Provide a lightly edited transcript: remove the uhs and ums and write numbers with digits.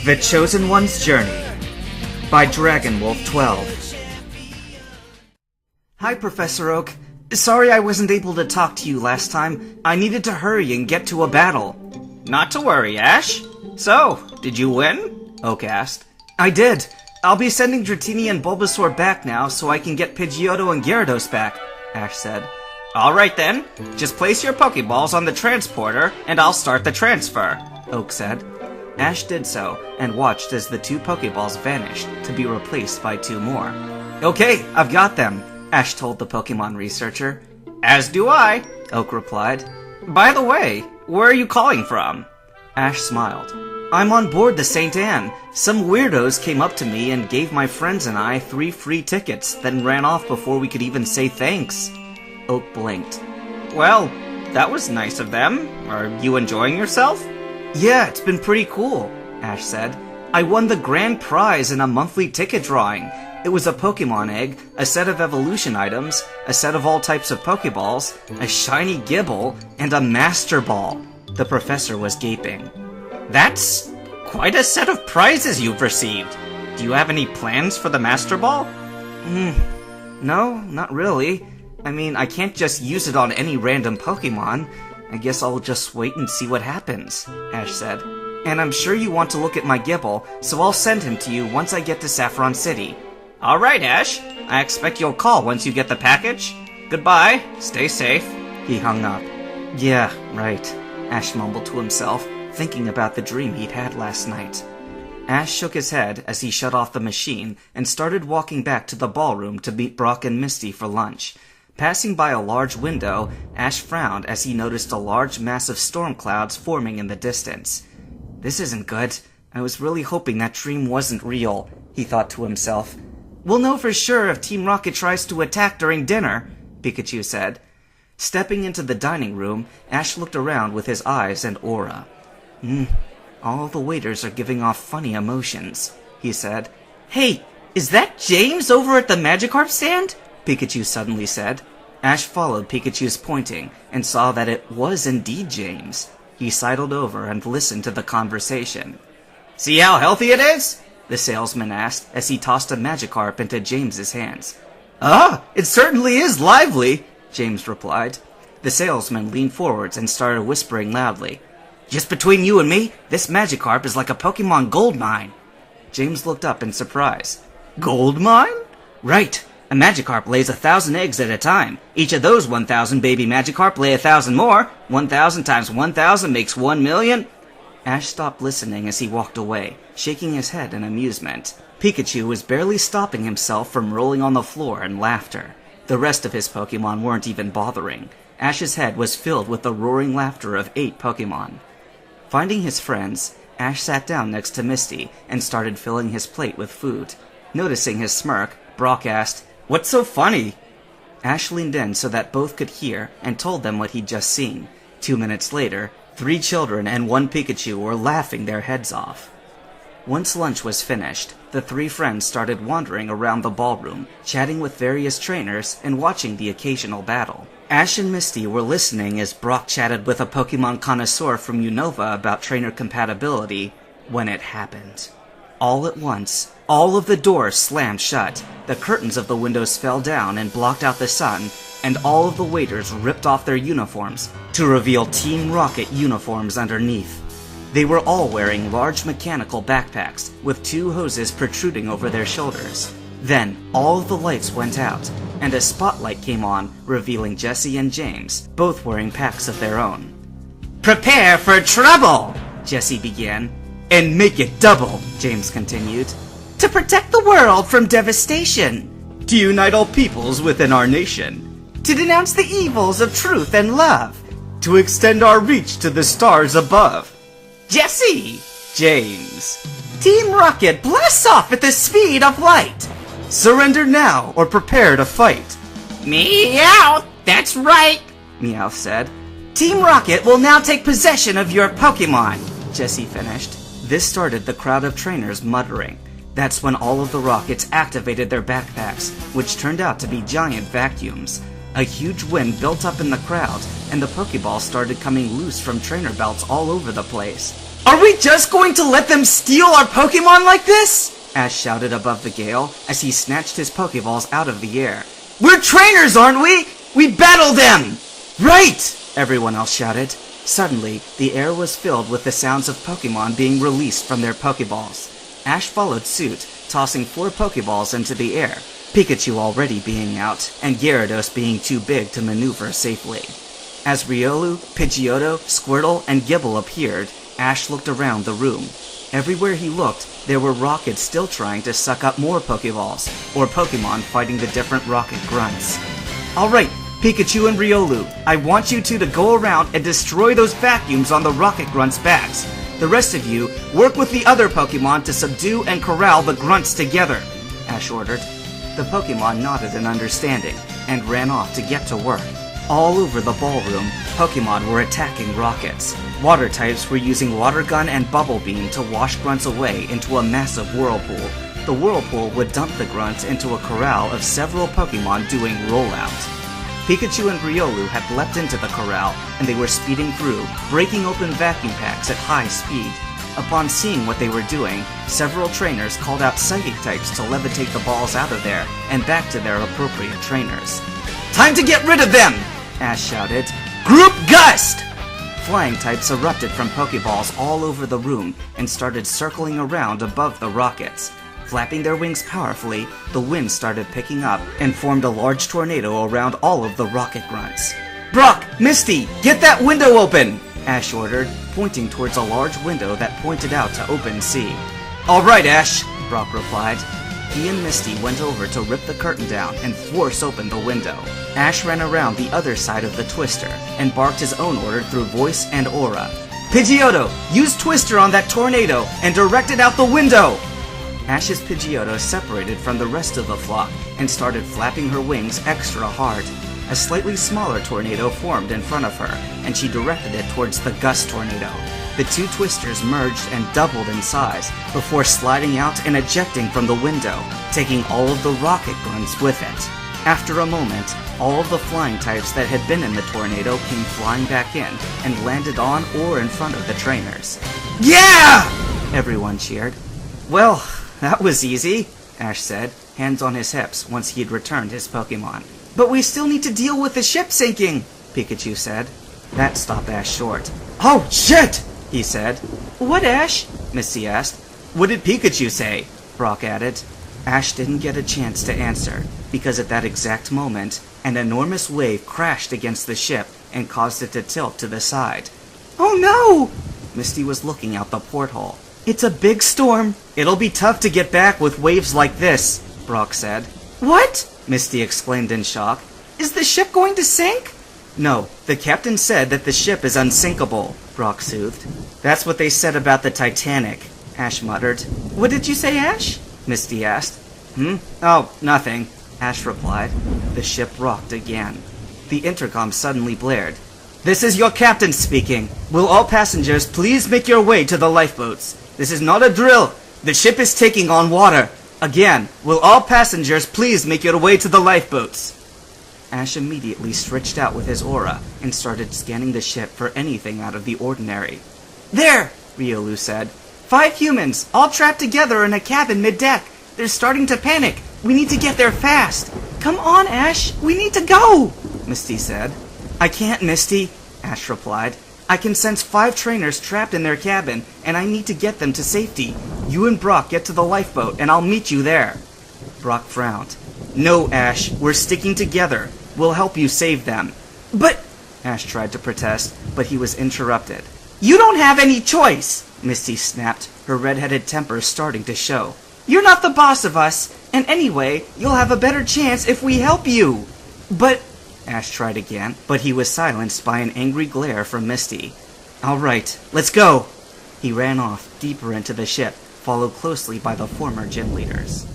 The Chosen One's Journey by Dragonwolf 12. Hi, Professor Oak. Sorry I wasn't able to talk to you last time. I needed to hurry and get to a battle. Not to worry, Ash. So, did you win? Oak asked. I did. I'll be sending Dratini and Bulbasaur back now so I can get Pidgeotto and Gyarados back, Ash said. Alright then. Just place your Pokeballs on the transporter and I'll start the transfer, Oak said. Ash did so, and watched as the 2 Pokeballs vanished, to be replaced by 2 more. Okay, I've got them, Ash told the Pokemon researcher. As do I, Oak replied. By the way, where are you calling from? Ash smiled. I'm on board the St. Anne. Some weirdos came up to me and gave my friends and I 3 free tickets, then ran off before we could even say thanks. Oak blinked. Well, that was nice of them. Are you enjoying yourself? Yeah, it's been pretty cool, Ash said. I won the grand prize in a monthly ticket drawing. It was a Pokemon egg, a set of evolution items, a set of all types of Pokeballs, a shiny Gibble, and a Master Ball. The professor was gaping. That's quite a set of prizes you've received. Do you have any plans for the Master Ball? No, not really. I mean, I can't just use it on any random Pokemon. I guess I'll just wait and see what happens, Ash said. And I'm sure you want to look at my Gibble, so I'll send him to you once I get to Saffron City. Alright, Ash. I expect you'll call once you get the package. Goodbye. Stay safe. He hung up. Yeah, right, Ash mumbled to himself, thinking about the dream he'd had last night. Ash shook his head as he shut off the machine and started walking back to the ballroom to meet Brock and Misty for lunch. Passing by a large window, Ash frowned as he noticed a large mass of storm clouds forming in the distance. This isn't good. I was really hoping that dream wasn't real, he thought to himself. We'll know for sure if Team Rocket tries to attack during dinner, Pikachu said. Stepping into the dining room, Ash looked around with his eyes and aura. All the waiters are giving off funny emotions, he said. Hey, is that James over at the Magikarp stand? Pikachu suddenly said. Ash followed Pikachu's pointing and saw that it was indeed James. He sidled over and listened to the conversation. See how healthy it is? The salesman asked as he tossed a Magikarp into James's hands. Ah, it certainly is lively, James replied. The salesman leaned forwards and started whispering loudly. Just between you and me, this Magikarp is like a Pokemon gold mine. James looked up in surprise. Gold mine? Right. A Magikarp lays 1,000 eggs at a time. Each of those 1,000 baby Magikarp lay 1,000 more. 1,000 times 1,000 makes 1,000,000. Ash stopped listening as he walked away, shaking his head in amusement. Pikachu was barely stopping himself from rolling on the floor in laughter. The rest of his Pokemon weren't even bothering. Ash's head was filled with the roaring laughter of 8 Pokemon. Finding his friends, Ash sat down next to Misty and started filling his plate with food. Noticing his smirk, Brock asked, What's so funny? Ash leaned in so that both could hear and told them what he'd just seen. 2 minutes later, 3 children and 1 Pikachu were laughing their heads off. Once lunch was finished, the 3 friends started wandering around the ballroom, chatting with various trainers and watching the occasional battle. Ash and Misty were listening as Brock chatted with a Pokemon connoisseur from Unova about trainer compatibility when it happened. All at once, all of the doors slammed shut, the curtains of the windows fell down and blocked out the sun, and all of the waiters ripped off their uniforms to reveal Team Rocket uniforms underneath. They were all wearing large mechanical backpacks with 2 hoses protruding over their shoulders. Then, all of the lights went out, and a spotlight came on, revealing Jessie and James, both wearing packs of their own. Prepare for trouble, Jessie began. And make it double, James continued. To protect the world from devastation. To unite all peoples within our nation. To denounce the evils of truth and love. To extend our reach to the stars above. Jessie! James. Team Rocket blasts off at the speed of light. Surrender now or prepare to fight. Meow! That's right, Meowth said. Team Rocket will now take possession of your Pokemon, Jessie finished. This started the crowd of trainers muttering. That's when all of the Rockets activated their backpacks, which turned out to be giant vacuums. A huge wind built up in the crowd, and the Pokeballs started coming loose from trainer belts all over the place. Are we just going to let them steal our Pokemon like this? Ash shouted above the gale as he snatched his Pokeballs out of the air. We're trainers, aren't we? We battle them! Right! Everyone else shouted. Suddenly, the air was filled with the sounds of Pokemon being released from their Pokeballs. Ash followed suit, tossing 4 Pokeballs into the air, Pikachu already being out, and Gyarados being too big to maneuver safely. As Riolu, Pidgeotto, Squirtle, and Gible appeared, Ash looked around the room. Everywhere he looked, there were rockets still trying to suck up more Pokeballs, or Pokemon fighting the different rocket grunts. Alright, Pikachu and Riolu, I want you two to go around and destroy those vacuums on the rocket grunts' backs. The rest of you, work with the other Pokemon to subdue and corral the grunts together, Ash ordered. The Pokemon nodded in understanding, and ran off to get to work. All over the ballroom, Pokemon were attacking rockets. Water types were using Water Gun and Bubble Beam to wash grunts away into a massive whirlpool. The whirlpool would dump the grunts into a corral of several Pokemon doing rollout. Pikachu and Riolu had leapt into the corral, and they were speeding through, breaking open vacuum packs at high speed. Upon seeing what they were doing, several trainers called out Psychic types to levitate the balls out of there and back to their appropriate trainers. Time to get rid of them! Ash shouted. Group Gust! Flying types erupted from Pokeballs all over the room and started circling around above the rockets. Flapping their wings powerfully, the wind started picking up and formed a large tornado around all of the rocket grunts. Brock! Misty! Get that window open! Ash ordered, pointing towards a large window that pointed out to open sea. Alright, Ash! Brock replied. He and Misty went over to rip the curtain down and force open the window. Ash ran around the other side of the Twister and barked his own order through voice and aura. Pidgeotto, use Twister on that tornado and direct it out the window! Ash's Pidgeotto separated from the rest of the flock and started flapping her wings extra hard. A slightly smaller tornado formed in front of her, and she directed it towards the Gust tornado. The 2 Twisters merged and doubled in size before sliding out and ejecting from the window, taking all of the rocket grunts with it. After a moment, all of the flying types that had been in the tornado came flying back in and landed on or in front of the trainers. Yeah! Everyone cheered. Well, that was easy, Ash said, hands on his hips once he had returned his Pokemon. But we still need to deal with the ship sinking, Pikachu said. That stopped Ash short. Oh, shit! He said. What, Ash? Misty asked. What did Pikachu say? Brock added. Ash didn't get a chance to answer, because at that exact moment, an enormous wave crashed against the ship and caused it to tilt to the side. Oh no! Misty was looking out the porthole. It's a big storm. It'll be tough to get back with waves like this, Brock said. What? Misty exclaimed in shock. Is the ship going to sink? No, the captain said that the ship is unsinkable, Brock soothed. That's what they said about the Titanic, Ash muttered. What did you say, Ash? Misty asked. Oh, nothing, Ash replied. The ship rocked again. The intercom suddenly blared. This is your captain speaking. Will all passengers please make your way to the lifeboats? This is not a drill. The ship is taking on water. Again, will all passengers please make your way to the lifeboats? Ash immediately stretched out with his aura and started scanning the ship for anything out of the ordinary. There, Riolu said. 5 humans, all trapped together in a cabin mid-deck. They're starting to panic. We need to get there fast. Come on, Ash. We need to go, Misty said. I can't, Misty, Ash replied. I can sense 5 trainers trapped in their cabin, and I need to get them to safety. You and Brock get to the lifeboat, and I'll meet you there. Brock frowned. No, Ash, we're sticking together. We'll help you save them. But... Ash tried to protest, but he was interrupted. You don't have any choice, Misty snapped, her red-headed temper starting to show. You're not the boss of us, and anyway, you'll have a better chance if we help you. But... Ash tried again, but he was silenced by an angry glare from Misty. All right, let's go! He ran off, deeper into the ship, followed closely by the former gym leaders.